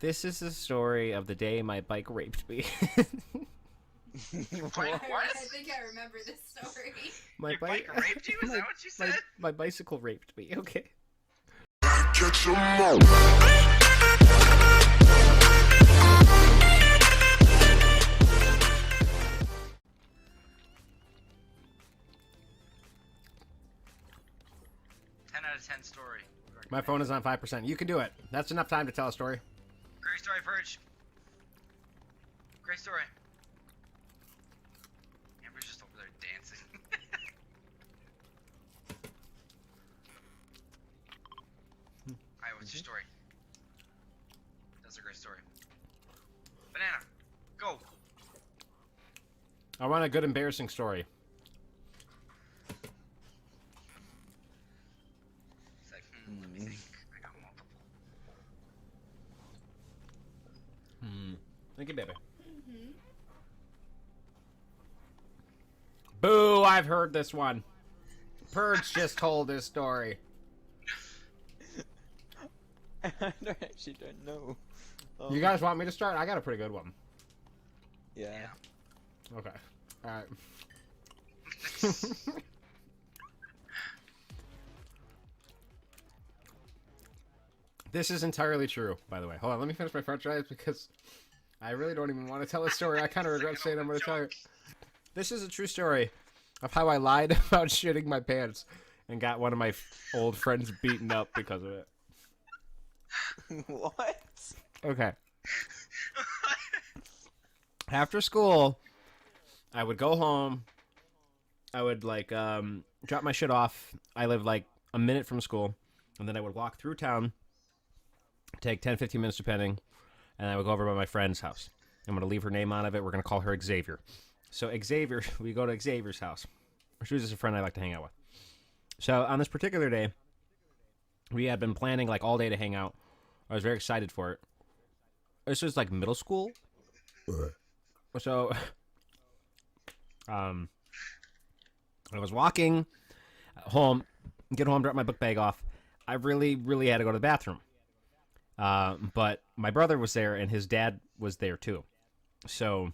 This is the story of the day my bike raped me. Wait, what? I think I remember this story. My Your bike raped you? Is that what you said? My bicycle raped me. Okay. Catch 'em all. 10 out of 10 story. My phone is on 5%. You can do it. That's enough time to tell a story. Great story, Purge. Great story. Amber's just over there dancing. Alright, what's your story? That's a great story. Banana, go! I want a good embarrassing story. It's like, let me think. I got multiple. Thank you, baby. Boo! I've heard this one. Purge just told this story. I actually don't know. You guys want me to start? I got a pretty good one. Yeah. Okay. Alright. This is entirely true, by the way. Hold on, let me finish my french fries because I really don't even want to tell a story. I kind of regret saying I'm going to tell it. This is a true story of how I lied about shitting my pants and got one of my old friends beaten up because of it. What? Okay. After school, I would go home. I would, like, drop my shit off. I lived, like, a minute from school. And then I would walk through town, take 10, 15 minutes depending, and I would go over by my friend's house. I'm going to leave her name out of it. We're going to call her Xavier. So Xavier, we go to Xavier's house. She was just a friend I like to hang out with. So on this particular day, we had been planning, like, all day to hang out. I was very excited for it. This was, like, middle school. So, I was walking home, get home, drop my book bag off. I really, really had to go to the bathroom. But my brother was there, and his dad was there, too. So,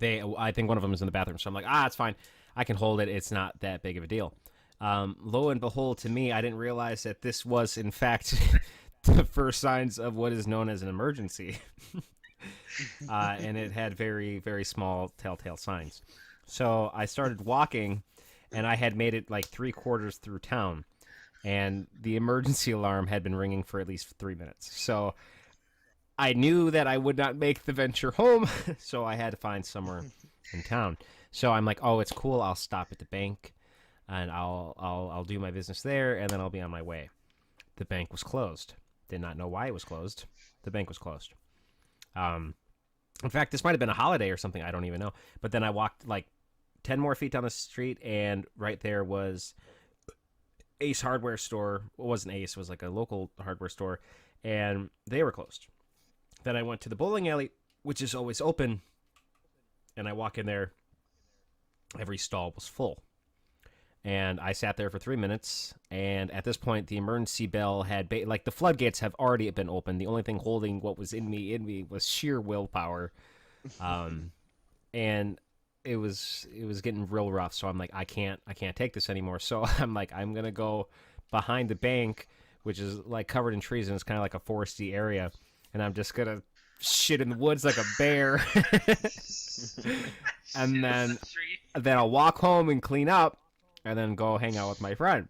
I think one of them is in the bathroom. So I'm like, it's fine. I can hold it. It's not that big of a deal. Lo and behold, to me, I didn't realize that this was, in fact, the first signs of what is known as an emergency. And it had very, very small telltale signs. So I started walking, and I had made it like 3/4 through town, and the emergency alarm had been ringing for at least 3 minutes. So I knew that I would not make the venture home, so I had to find somewhere in town. So I'm like, oh, it's cool. I'll stop at the bank, and I'll do my business there, and then I'll be on my way. The bank was closed. Did not know why it was closed. The bank was closed. In fact, this might have been a holiday or something. I don't even know. But then I walked like 10 more feet down the street, and right there was Ace Hardware store. It wasn't Ace. It was like a local hardware store, and they were closed. Then I went to the bowling alley, which is always open, and I walk in there. Every stall was full. And I sat there for 3 minutes, and at this point, the emergency bell had, like, the floodgates have already been opened. The only thing holding what was in me was sheer willpower. And it was getting real rough, so I'm like, I can't take this anymore. So I'm like, I'm going to go behind the bank, which is, like, covered in trees, and it's kind of like a foresty area, and I'm just going to shit in the woods like a bear. And then I'll walk home and clean up, and then go hang out with my friend.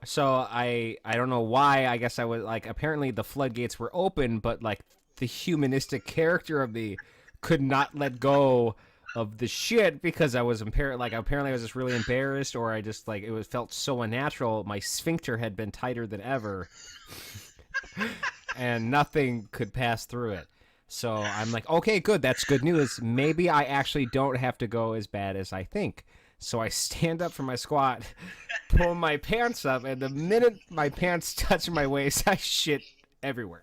So I don't know why. I guess I was like, apparently the floodgates were open, but like the humanistic character of me could not let go of the shit because I was like apparently I was just really embarrassed, or I just like it felt so unnatural. My sphincter had been tighter than ever, and nothing could pass through it. So I'm like, okay, good. That's good news. Maybe I actually don't have to go as bad as I think. So I stand up from my squat, pull my pants up, and the minute my pants touch my waist, I shit everywhere.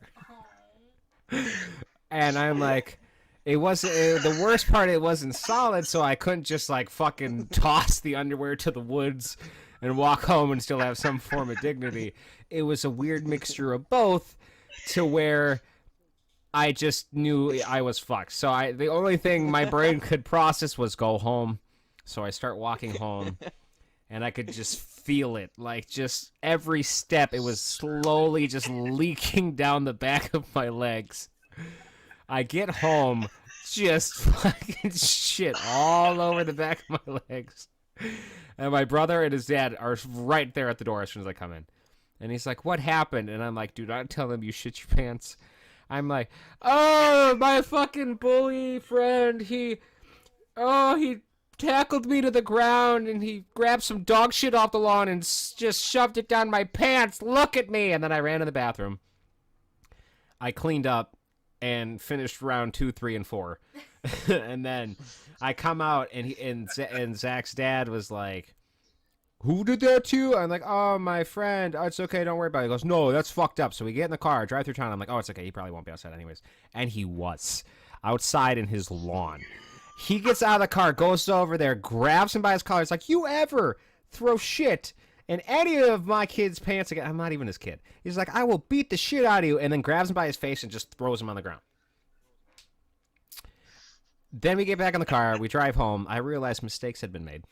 And I'm like, the worst part, it wasn't solid, so I couldn't just like fucking toss the underwear to the woods and walk home and still have some form of dignity. It was a weird mixture of both, to where I just knew I was fucked. So the only thing my brain could process was go home. So I start walking home, and I could just feel it. Like, just every step, it was slowly just leaking down the back of my legs. I get home, just fucking shit all over the back of my legs. And my brother and his dad are right there at the door as soon as I come in. And he's like, what happened? And I'm like, do not tell them you shit your pants. I'm like, oh, my fucking bully friend, he tackled me to the ground, and he grabbed some dog shit off the lawn and just shoved it down my pants. Look at me. And then I ran to the bathroom. I cleaned up and finished round 2, 3, and 4. And then I come out, and Zach's dad was like, who did that to you? I'm like, oh, my friend. Oh, it's okay, don't worry about it. He goes, no, that's fucked up. So we get in the car, drive through town. I'm like, oh, it's okay, he probably won't be outside anyways. And he was outside in his lawn. He gets out of the car, goes over there, grabs him by his collar. It's like, you ever throw shit in any of my kid's pants again? I'm not even his kid. He's like, I will beat the shit out of you. And then grabs him by his face and just throws him on the ground. Then we get back in the car. We drive home. I realized mistakes had been made.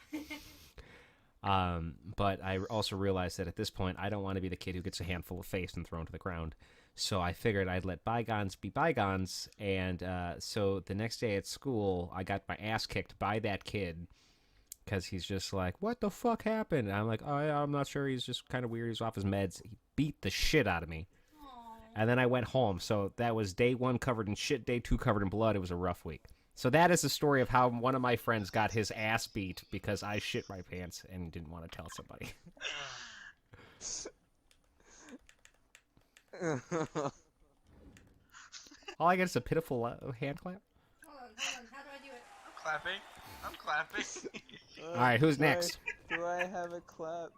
But I also realized that at this point, I don't want to be the kid who gets a handful of face and thrown to the ground. So I figured I'd let bygones be bygones. And so the next day at school, I got my ass kicked by that kid because he's just like, what the fuck happened? And I'm like, oh, yeah, I'm not sure. He's just kind of weird. He's off his meds. He beat the shit out of me. And then I went home. So that was day 1 covered in shit, day 2 covered in blood. It was a rough week. So that is the story of how one of my friends got his ass beat because I shit my pants and didn't want to tell somebody. All I get is a pitiful hand clap. Hold on. How do I do it? I'm clapping. All right, who's next? Do I have a clap?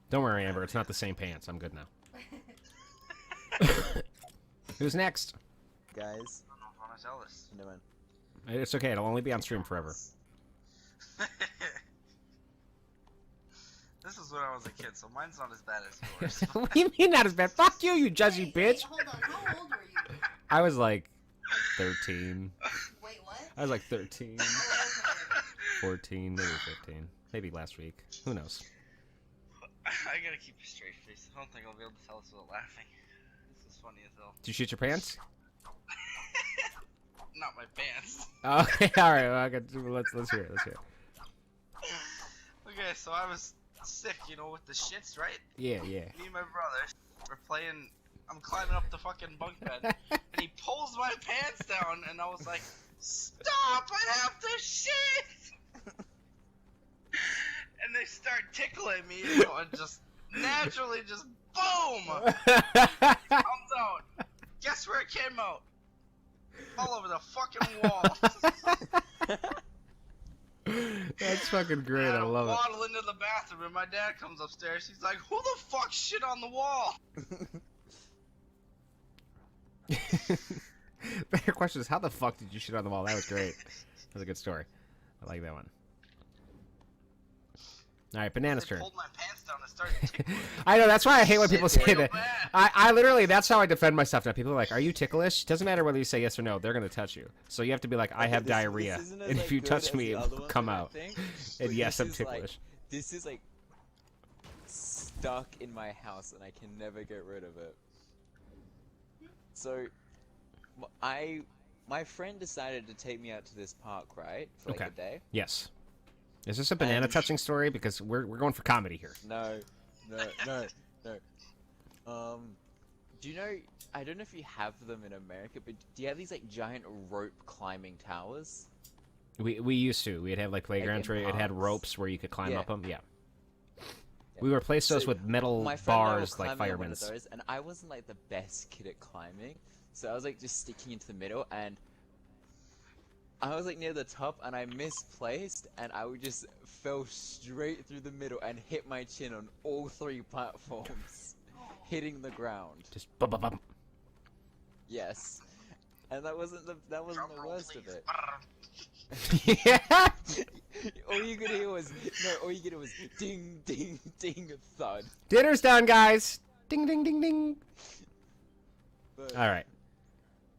Don't worry, Amber. It's not the same pants. I'm good now. Who's next? Guys. I don't know if I want to tell this. No man. It's okay. It'll only be on stream forever. This is when I was a kid, so mine's not as bad as yours. What do you mean not as bad? Fuck you, you judgy bitch. Hold on. How old were you? I was like 13. Wait, what? I was like 13, Oh, okay. 14, maybe 15. Maybe last week. Who knows? I gotta keep a straight face. I don't think I'll be able to tell this without laughing. This is funny as hell. Did you shit your pants? Not my pants. Okay, all right. Well, let's hear it. Let's hear it. Okay, so I was sick, with the shits, right? Yeah. Me and my brother were playing. I'm climbing up the fucking bunk bed, and he pulls my pants down, and I was like, "Stop! I have to shit!" And they start tickling me, and just naturally, just boom, comes out. Guess where it came out? All over the fucking wall. That's fucking great. I love it. Waddle into the bathroom, and my dad comes upstairs. He's like, "Who the fuck shit on the wall?" Better question is, how the fuck did you shit on the wall? That was great. That was a good story. I like that one. All right, Banana's They turn. pulled my pants down and started tickling me. I know, that's why I hate when people say Real that. bad. I literally, that's how I defend myself now. People are like, are you ticklish? Doesn't matter whether you say yes or no, they're going to touch you. So you have to be like, I have This diarrhea. isn't as, And like, if you good touch as me, the it other will ones, come I don't out. think, And but yes, I'm this is, like, ticklish. this is like stuck in my house and I can never get rid of it. So, my friend decided to take me out to this park, right, for like Okay. a day. Yes. Is this a banana touching story? Because we're going for comedy here. No. Do you know? I don't know if you have them in America, but do you have these like giant rope climbing towers? We used to. We'd have like playgrounds where it had parks. ropes where you could climb Yeah. up them. Yeah. We replaced those So, with metal My friend and I were bars like climbing on one of firemen's. those, and I wasn't like the best kid at climbing, so I was like just sticking into the middle, and I was like near the top, and I misplaced, and I would just fell straight through the middle and hit my chin on all 3 platforms, hitting the ground. Just bum bum bum. Yes. and that wasn't the Drum roll, worst of please. it. Yeah. All you could hear was ding ding ding thud. Dinner's done, guys. Ding, ding, ding, ding. But, All right.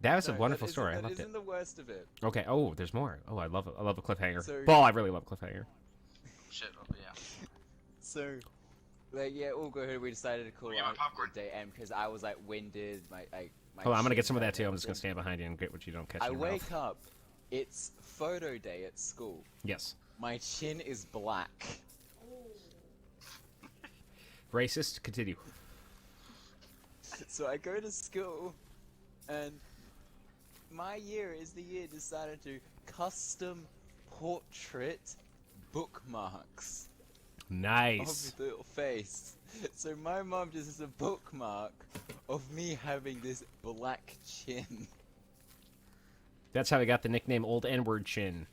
That was a no, wonderful that story. I That loved it. isn't the worst of it. Okay. Oh, there's more. Oh, I love it. I love a cliffhanger. So- Ball, I really love cliffhanger. Shit, oh, yeah. So, like, yeah, all good. We decided to call Give me my out popcorn. the day end because I was like winded. My Hold on, I'm gonna get shin some of that hurt too. and I'm just gonna everything. stand behind you and get what you don't catch I in your wake mouth. up. It's photo day at school. Yes. My chin is black. Oh. Racist. Continue. So I go to school, and my year is the year decided to custom portrait bookmarks Nice. of the little face. So my mom just has a bookmark of me having this black chin. That's how I got the nickname Old N-word Chin.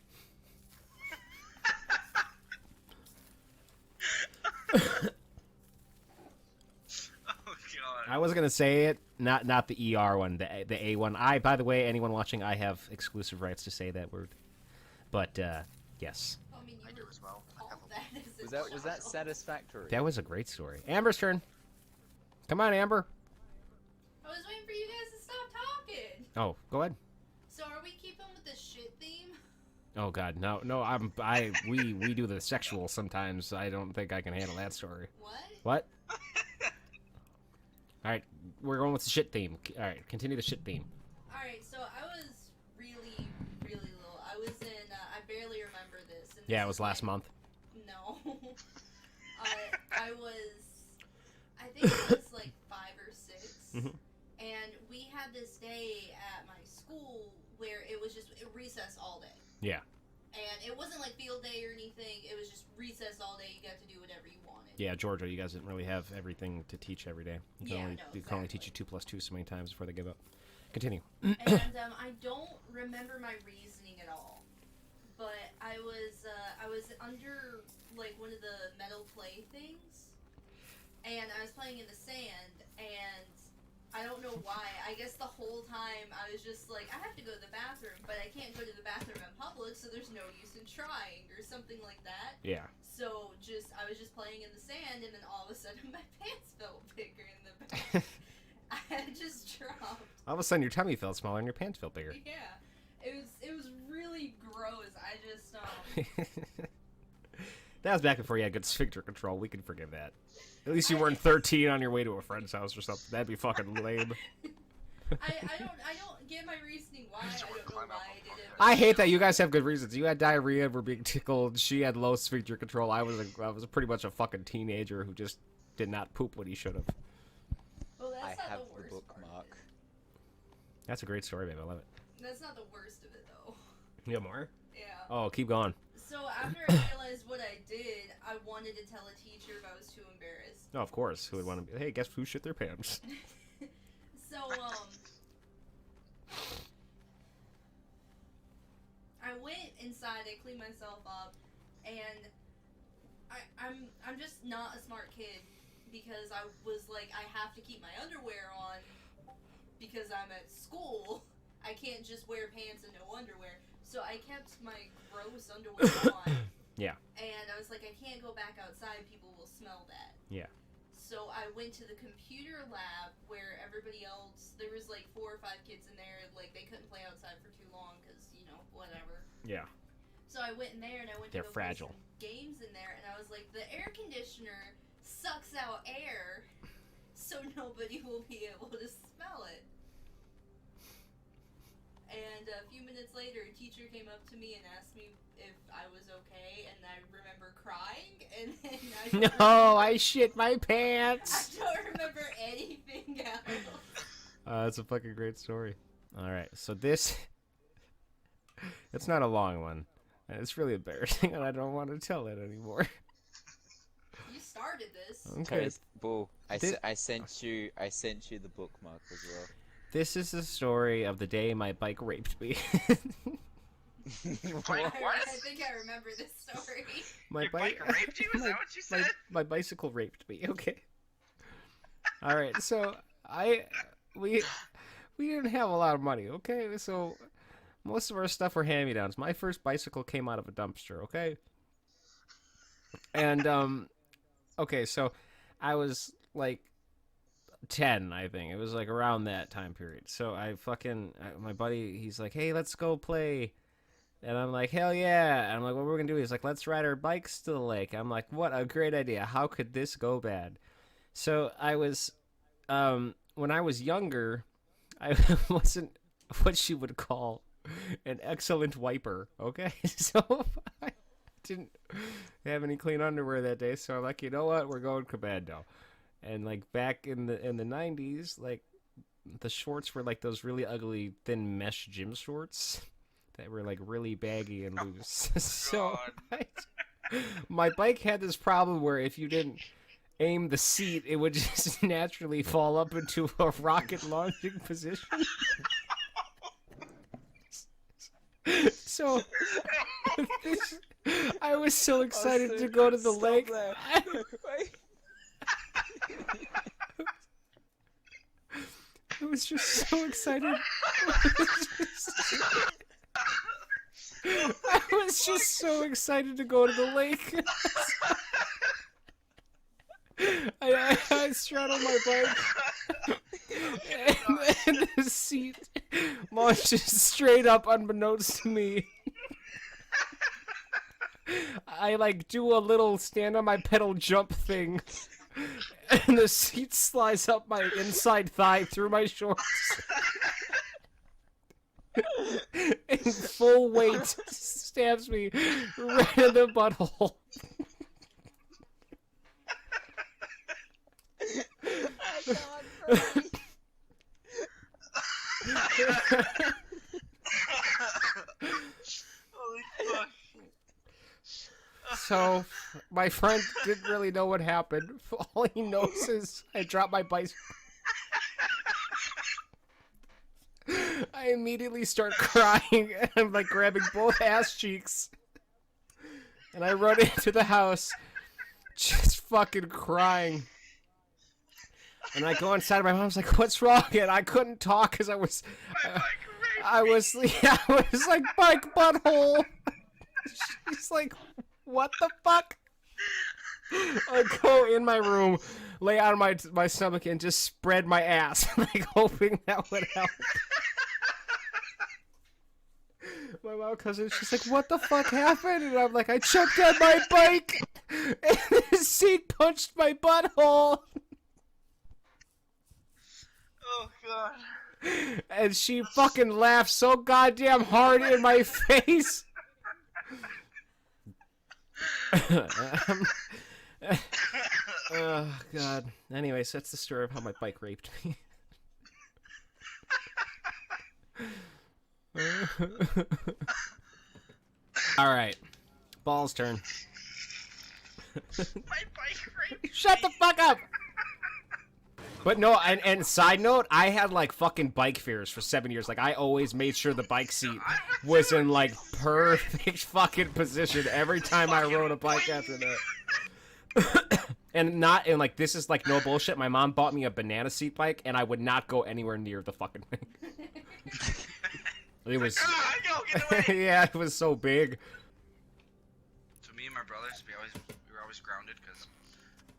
Oh god. I was gonna say it, not the ER one, the A one. By the way, anyone watching, I have exclusive rights to say that word. But yes, I mean, you I do were as well. called that as a Was that child. satisfactory? that was a great story. Amber's turn. Come on, Amber. I was waiting for you guys to stop talking. Oh, go ahead. So are we keeping with the shit theme? Oh God, no. We do the sexual sometimes. I don't think I can handle that story. What? What? All right, we're going with the shit theme. All right, continue the shit theme. Alright, so I was really, really little. I was in, I barely remember this. And Yeah, this it was is last like- month. No. I think it was like 5 or 6. Mhm. And we had this day at my school where it was just recess all day. Yeah. And it wasn't like field day or anything. It was just recess all day. You got to do whatever you wanted. Yeah, Georgia, you guys didn't really have everything to teach every day. You can Yeah, only, no, you can only teach exactly. you 2 + 2 so many times before they give up. Continue. And I don't remember my reasoning at all. But I was under like one of the metal play things, and I was playing in the sand, and I don't know why. I guess the whole time I was just like, I have to go to the bathroom, but I can't go to the bathroom in public, so there's no use in trying, or something like that. Yeah. So I was just playing in the sand, and then all of a sudden my pants felt bigger in the back. I just dropped. All of a sudden, your tummy felt smaller and your pants felt bigger. Yeah, it was really gross. I just That was back before you had good sphincter control. We can forgive that. At least you weren't 13 on your way to a friend's house or something. That'd be fucking lame. I don't get my reasoning why. I don't know why I did it. but- I hate that you guys have good reasons. You had diarrhea, were being tickled. She had low sphincter control. I was pretty much a fucking teenager who just did not poop when he should have. Well, that's I not have the the worst part of bookmark. it. That's a great story, babe. I love it. That's not the worst of it though. You have more? Yeah. Oh, keep going. So after I realized what I did, I wanted to tell a teacher, but I was too embarrassed. Oh, of course. Who would want to be? Hey, guess who shit their pants? So I went inside, I cleaned myself up, and I'm just not a smart kid because I was like, I have to keep my underwear on because I'm at school. I can't just wear pants and no underwear. So I kept my gross underwear on. Yeah. And I was like, I can't go back outside, people will smell that. Yeah. So I went to the computer lab where everybody else, there was like 4 or 5 kids in there, like they couldn't play outside for too long because, you know, whatever. Yeah. So I went in there and I went They're to go fragile. play some games in there, and I was like, the air conditioner sucks out air, so nobody will be able to smell it. And a few minutes later, a teacher came up to me and asked me if I was okay, and I remember crying, and then I don't No, remember- I shit my pants. I don't remember anything else. That's a fucking great story. All right, so this, it's not a long one. And it's really embarrassing, and I don't want to tell it anymore. You started this. Okay. Bull. Did- I sent you the bookmark as well. This is the story of the day my bike raped me. Wait, I what? think I remember this story. My Your bike raped you? Is that what you my, said? my bicycle raped me. Okay. All right. So we we didn't have a lot of money, okay? So most of our stuff were hand-me-downs. My first bicycle came out of a dumpster, okay? And okay, so I was like 10, I think. It was like around that time period. So my buddy, he's like, "Hey, let's go play." And I'm like, "Hell yeah." And I'm like, "What we're going to do?" He's like, "Let's ride our bikes to the lake." I'm like, "What a great idea. How could this go bad?" So I was when I was younger, I wasn't what you would call an excellent wiper, okay? So I didn't have any clean underwear that day, so I'm like, "You know what? We're going commando." And like back in the 90s, like the shorts were like those really ugly thin mesh gym shorts that were like really baggy and loose. So my bike had this problem where if you didn't aim the seat, it would just naturally fall up into a rocket launching position. So I was so excited to go to the lake. I was just so excited. I was just so excited to go to the lake. I straddled my bike, and the seat launches straight up unbeknownst to me. I like do a little stand on my pedal jump thing, and the seat slides up my inside thigh through my shorts. And full weight stabs me right in the butthole. Holy fuck. So, my friend didn't really know what happened. All he knows is I dropped my bicycle. I immediately start crying, and I'm like grabbing both ass cheeks. And I run into the house, just fucking crying. And I go inside of my mom's like, "What's wrong?" And I couldn't talk because I was like, "Bike butthole." She's like, "What the fuck?" I go in my room, lay out on my stomach, and just spread my ass, like hoping that would help. My mom comes in, she's like, "What the fuck happened?" And I'm like, "I choked on my bike, and the seat punched my butthole." Oh god. And she fucking laughed so goddamn hard in my face. Oh god. Anyways, that's the story of how my bike raped me. All right, Ball's turn. My bike raped. Shut the fuck up. But no, and side note, I had like fucking bike fears for 7 years. Like I always made sure the bike seat was in like perfect fucking position every time I rode a bike after that. And like this is like no bullshit. My mom bought me a banana seat bike, and I would not go anywhere near the fucking thing. It was, Get away. yeah, it was so big. So me and my brothers, we were always grounded because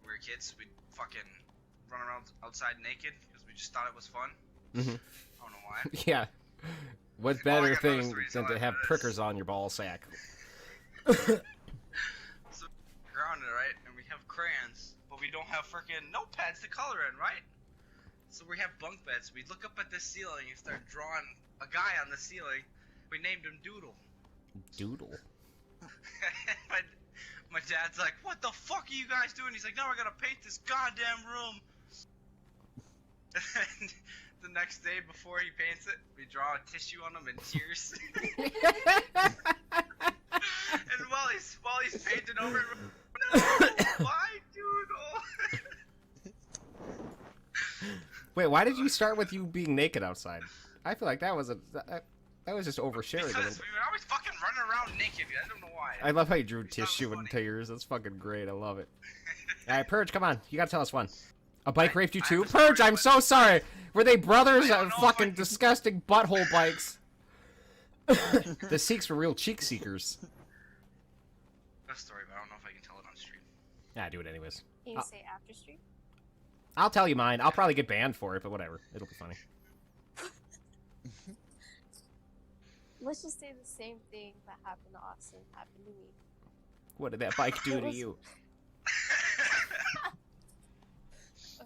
we were kids. We'd fucking run around outside naked because we just thought it was fun. Mm-hmm. I don't know why. Yeah. What I better got thing those three than to times have for this. prickers on your ball sack? So grounded, right? And we have crayons, but we don't have freaking notepads to color in, right? So we have bunk beds. We look up at the ceiling and start drawing a guy on the ceiling. We named him Doodle. Doodle. my dad's like, "What the fuck are you guys doing?" He's like, "No, we're gonna paint this goddamn room." And the next day before he paints it, we draw a tissue on him in tears. And while he's painting over it, "No, why Doodle?" Wait, why did you start with you being naked outside? I feel like that was just oversharing. Because we were always fucking running around naked. I don't know why. I love how you drew It's not tissue funny. and tears. That's fucking great. I love it. All right, Purge, come on. You gotta tell us one. A bike raped you too? have a story, Purge, I'm but- so sorry. Were they brothers? I don't know if I Fucking can- disgusting butthole bikes. The Sikhs were real cheek seekers. Best story, but I don't know if I can tell it on stream. Yeah, do it anyways. Can you say after stream? I'll tell you mine. I'll probably get banned for it, but whatever. It'll be funny. Let's just say the same thing that happened to Austin happened to me. What did that bike do to you?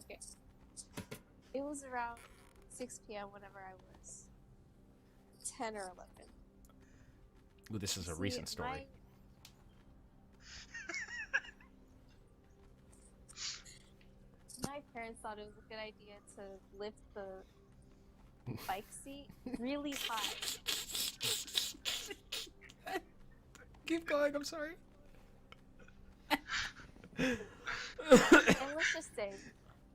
Okay. It was around 6 p.m. whenever I was 10 or 11. Ooh, this is a See, recent story. My parents thought it was a good idea to lift the bike seat really high. Keep going, I'm sorry. And let's just say,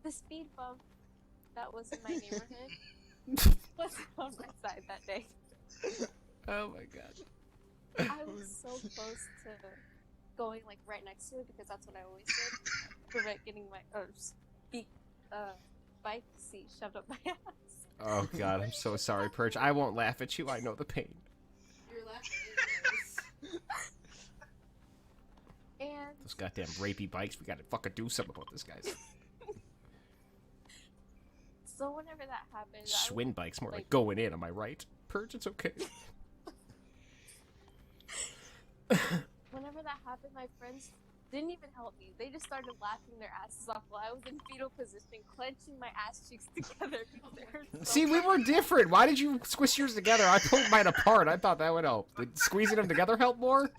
the speed bump that was in my neighborhood was on my side that day. Oh my god. I was so close to going like right next to it because that's what I always did. Prevent getting my bike seat shoved up my ass. Oh god, I'm so sorry, Perch. I won't laugh at you. I know the pain. You're laughing anyways. And Those goddamn rapey bikes. We gotta fucking do something about this, guys. so whenever that happened, Swin bikes, more like going in. Am I right? Perch, it's okay. whenever that happened, my friends didn't even help me. They just started laughing their asses off while I was in fetal position, clenching my ass cheeks together. Because it hurt so See, we were different. Why did you squish yours together? I pulled mine apart. I thought that would help. Did squeezing them together help more?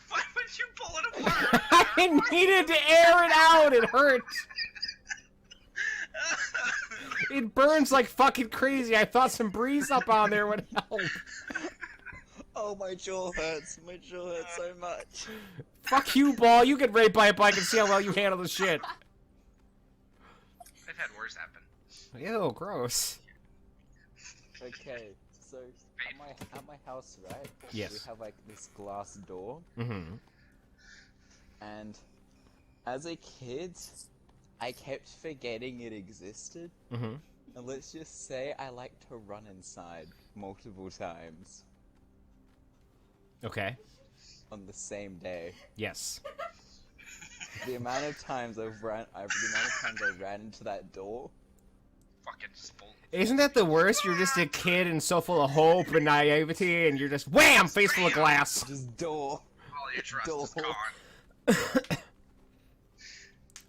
Why would you pull it apart? I needed to air it out. It hurt. It burns like fucking crazy. I thought some breeze up on there would help. Oh, my jaw hurts. My jaw hurts so much. Fuck you, Ball. You get raped by a bike and see how well you handle the shit. I've had worse happen. Ew, gross. Okay, so at my house, right? Yes. We have like this glass door, Mm-hmm. and as a kid, I kept forgetting it existed. Mm-hmm. And let's just say I like to run inside multiple times Okay. on the same day. Yes. The amount of times I ran into that door. Fucking spoiled. Isn't that the worst? You're just a kid and so full of hope and naivety, and you're just wham, face full of glass. Just door. All your trust is Door. gone.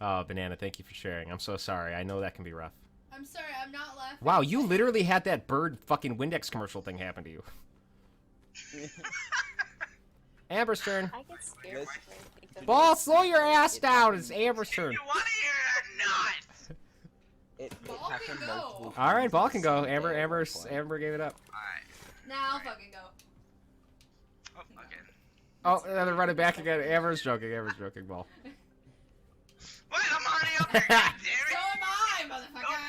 Oh, Banana, thank you for sharing. I'm so sorry. I know that can be rough. I'm sorry, I'm not laughing. Wow, you literally had that bird fucking Windex commercial thing happen to you. Amber's turn. I get scared Let's- when I think of Ball, slow your ass down. It's Amber's turn. You want to hear it or not? It Ball can happened go. multiple times. All right, Ball on can the go. same day Amber, at one Amber, point. Amber gave it up. Alright. Now I'll fucking go. Oh, okay. Oh, and then run it back again. Amber's joking. Amber's joking. Ball. Wait, I'm already up there, goddammit! So am I, motherfucker!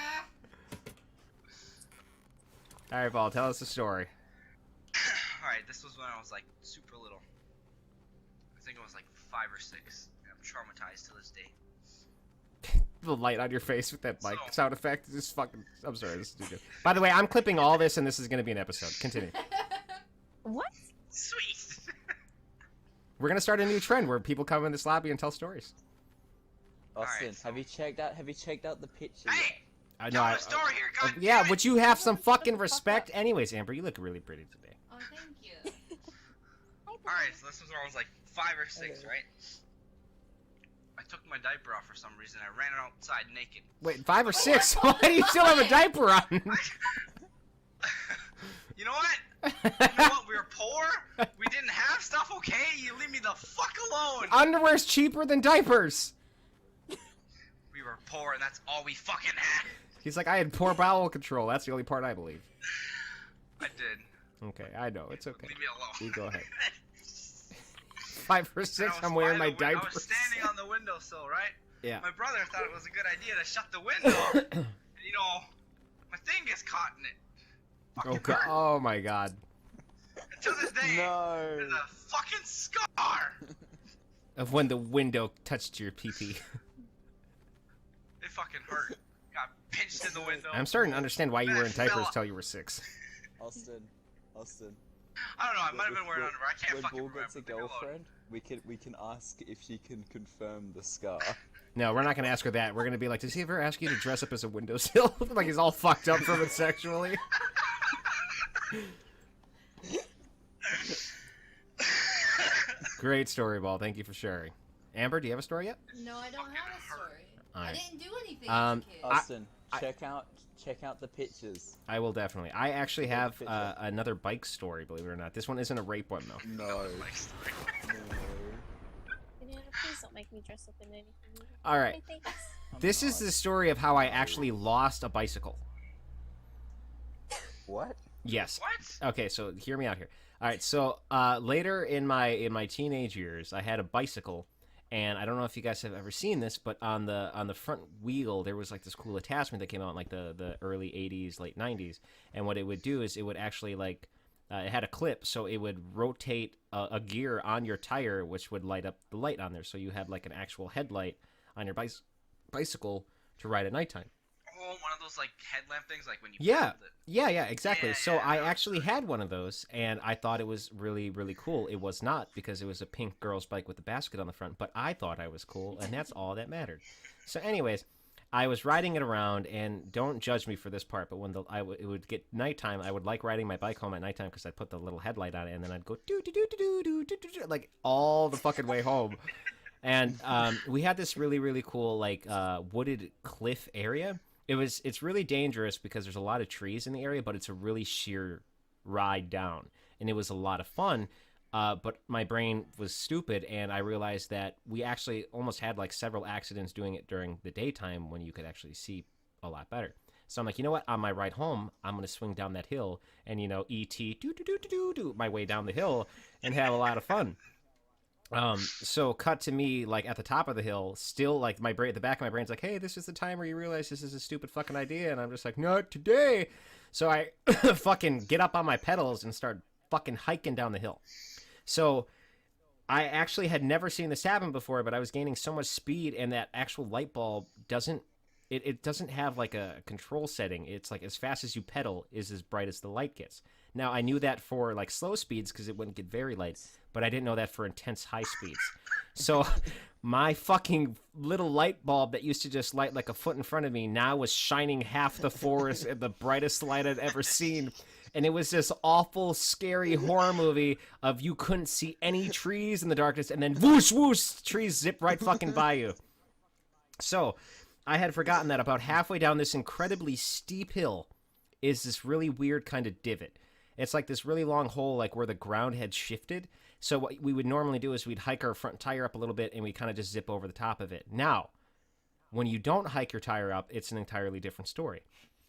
All right, Ball. Tell us the story. Alright, this was when I was like super little. I think I was like 5 or 6. And I'm traumatized to this day. The light on your face with that mic So- sound effect is fucking. I'm sorry. This is too good. By the way, I'm clipping all this, and this is going to be an episode. Continue. What? Sweet! We're going to start a new trend where people come in this lobby and tell stories. Austin, Alright, so- have you checked out the picture Hey! yet? I Tell the story here, god yeah, damn it. would you have some fucking respect? Anyways, Amber, you look really pretty today. Oh, thank you. Alright, so this was when I was like 5 or 6, right? I took my diaper off for some reason. I ran outside naked. Wait, 5 or 6? Why do you still have a diaper on? You know what? You know what? We were poor. We didn't have stuff, okay? You leave me the fuck alone. Underwear's cheaper than diapers. We were poor, and that's all we fucking had. He's like, I had poor bowel control. That's the only part I believe. I did. Okay, I know. It's okay. Leave me alone. You go ahead. 5 or 6, And I was I'm wearing my by the win- I was diapers. standing on the windowsill, right? Yeah. My brother thought it was a good idea to shut the window. And, you know, my thing gets caught in it. Oh, Fucking God. hurt. Oh my god. And to this day, No. there's a fucking scar. Of when the window touched your pee-pee. fucking hurt. Got pinched in the window. I'm starting to understand why you were in Fell diapers off. till you were 6. Austin. I don't know. I might have been wearing when- underwear. I can't When fucking Bull remember. gets a Leave me alone. girlfriend, we can ask if she can confirm the scar. No, we're not going to ask her that. We're going to be like, does he ever ask you to dress up as a windowsill? Like he's all fucked up from it sexually. Great story, Ball. Thank you for sharing. Amber, do you have a story yet? No, I don't have a story. I Alright. didn't do anything Um, as a kid. Austin, I- check out the pictures. I will definitely. I actually have another bike story, believe it or not. This one isn't a rape one, though. No. My story. Banana, please don't make me dress up in anything. All right. Okay, thanks. This is the story of how I actually lost a bicycle. What? Yes. What? Okay, so hear me out here. All right, so later in my teenage years, I had a bicycle, and I don't know if you guys have ever seen this, but on the front wheel there was like this cool attachment that came out in like the early '80s, late '90s, and what it would do is it would actually like it had a clip, so it would rotate a gear on your tire, which would light up the light on there, so you had like an actual headlight on your bicycle to ride at nighttime. Oh, one of those like headlamp things, like when you Yeah. build it. Yeah, exactly. Yeah, So yeah, I no, actually had one of those, and I thought it was really, really cool. It was not, because it was a pink girl's bike with a basket on the front, but I thought I was cool, and that's all that mattered. So anyways, I was riding it around, and don't judge me for this part, but when it would get nighttime, I would like riding my bike home at nighttime because I'd put the little headlight on it, and then I'd go do like all the fucking way home. And we had this really, really cool like wooded cliff area. It's really dangerous because there's a lot of trees in the area, but it's a really sheer ride down, and it was a lot of fun. But my brain was stupid, and I realized that we actually almost had like several accidents doing it during the daytime when you could actually see a lot better. So I'm like, you know what? On my ride home, I'm gonna swing down that hill and ET do my way down the hill and have a lot of fun. So cut to me like at the top of the hill, still like the back of my brain's like, hey, this is the time where you realize this is a stupid fucking idea, and I'm just like, not today. So I fucking get up on my pedals and start fucking hiking down the hill. So I actually had never seen this happen before, but I was gaining so much speed, and that actual light bulb doesn't have like a control setting. It's like as fast as you pedal is as bright as the light gets. Now I knew that for like slow speeds because it wouldn't get very light, but I didn't know that for intense high speeds. So my fucking little light bulb that used to just light like a foot in front of me now was shining half the forest at the brightest light I'd ever seen. And it was this awful, scary horror movie of you couldn't see any trees in the darkness, and then whoosh, whoosh, trees zip right fucking by you. So I had forgotten that about halfway down this incredibly steep hill is this really weird kind of divot. It's like this really long hole, like where the ground had shifted. So what we would normally do is we'd hike our front tire up a little bit, and we kind of just zip over the top of it. Now, when you don't hike your tire up, it's an entirely different story.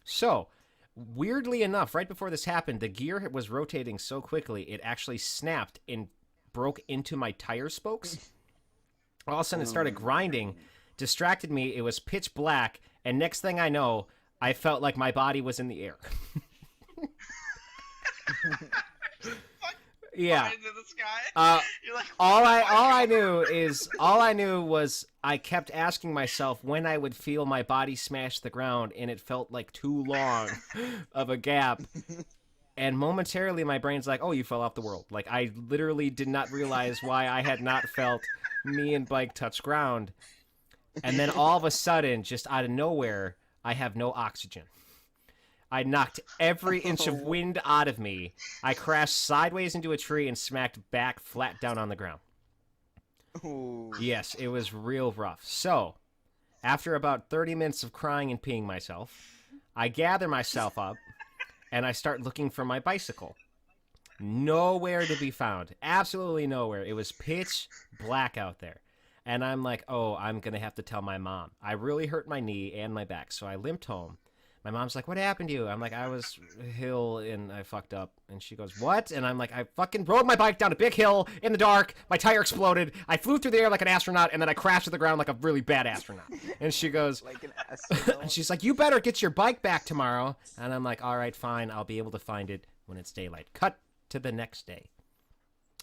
So, weirdly enough, right before this happened, the gear was rotating so quickly, it actually snapped and broke into my tire spokes. All of a sudden, it started grinding, distracted me. It was pitch black, and next thing I know, I felt like my body was in the air. Yeah. Fly into the sky. You're like, All I knew was I kept asking myself when I would feel my body smash the ground, and it felt like too long of a gap. And momentarily, my brain's like, "Oh, you fell off the world." Like I literally did not realize why I had not felt me and bike touch ground. And then all of a sudden, just out of nowhere, I have no oxygen. I knocked every inch of wind out of me. I crashed sideways into a tree and smacked back flat down on the ground. Ooh. Yes, it was real rough. So, after about 30 minutes of crying and peeing myself, I gather myself up and I start looking for my bicycle. Nowhere to be found. Absolutely nowhere. It was pitch black out there. And I'm like, oh, I'm going to have to tell my mom. I really hurt my knee and my back, so I limped home. My mom's like, what happened to you? I'm like, I was hill and I fucked up. And she goes, what? And I'm like, I fucking rode my bike down a big hill in the dark. My tire exploded. I flew through the air like an astronaut, and then I crashed to the ground like a really bad astronaut. And she goes, Like an astronaut. and she's like, you better get your bike back tomorrow. And I'm like, all right, fine. I'll be able to find it when it's daylight. Cut to the next day.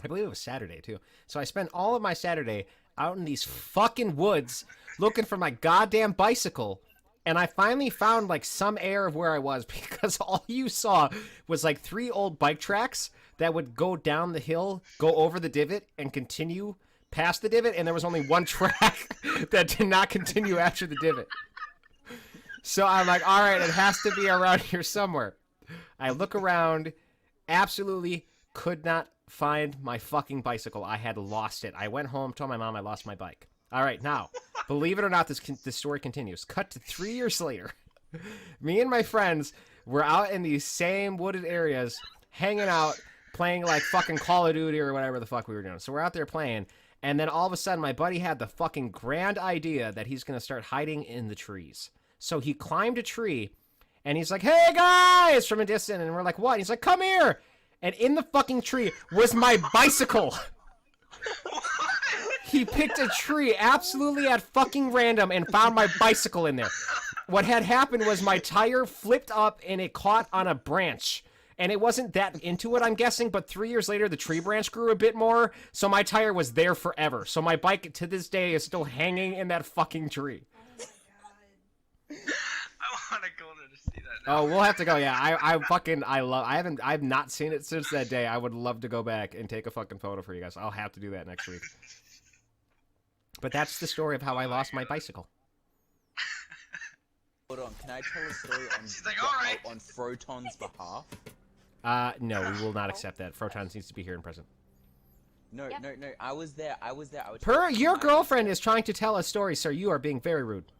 I believe it was Saturday, too. So I spent all of my Saturday out in these fucking woods looking for my goddamn bicycle And I finally found like some air of where I was because all you saw was like 3 old bike tracks that would go down the hill, go over the divot, and continue past the divot. And there was only one track that did not continue after the divot. So I'm like, all right, it has to be around here somewhere. I look around, absolutely could not find my fucking bicycle. I had lost it. I went home, told my mom I lost my bike. All right, now, believe it or not, this story continues. Cut to 3 years later. Me and my friends were out in these same wooded areas, hanging out, playing like fucking Call of Duty or whatever the fuck we were doing. So we're out there playing, and then all of a sudden my buddy had the fucking grand idea that he's going to start hiding in the trees. So he climbed a tree, and he's like, hey guys, from a distance, and we're like, what? And he's like, come here. And in the fucking tree was my bicycle. He picked a tree absolutely at fucking random and found my bicycle in there. What had happened was my tire flipped up and it caught on a branch. And it wasn't that into it, I'm guessing, but 3 years later, the tree branch grew a bit more, so my tire was there forever. So my bike, to this day, is still hanging in that fucking tree. Oh my god. I want to go there to see that now. Oh, we'll have to go. Yeah, I've not seen it since that day. I would love to go back and take a fucking photo for you guys. I'll have to do that next week. But that's the story of how I lost my bicycle. Hold on, can I tell a story on, She's like, "All right." on Froton's behalf? No, we will not accept that. Frotons needs to be here and present. No, Yep. no, I was there. I was Your girlfriend is trying to tell a story, sir. You are being very rude.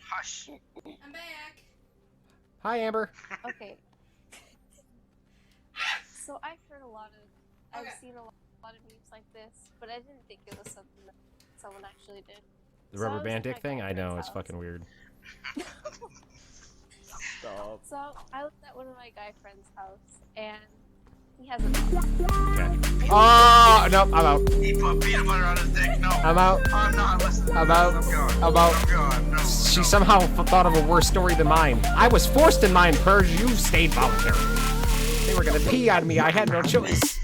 Hush. I'm back. Hi, Amber. Okay. So I've heard a lot of, Okay. I've seen a lot of memes like this, but I didn't think it was something that someone actually did. The So I rubber was band at dick my thing? I know, boyfriend's it's house. fucking weird. Stop. So I was at one of my guy friend's house, and he has a Okay. Oh, nope, I'm out. He put peanut butter on his dick. No. I'm out. I'm not listening. I'm out. I'm gone. I'm out. I'm gone. No. She no. somehow thought of a worse story than mine. I was forced in mine, Purge. You stayed voluntary. They were gonna pee on me. I had no choice.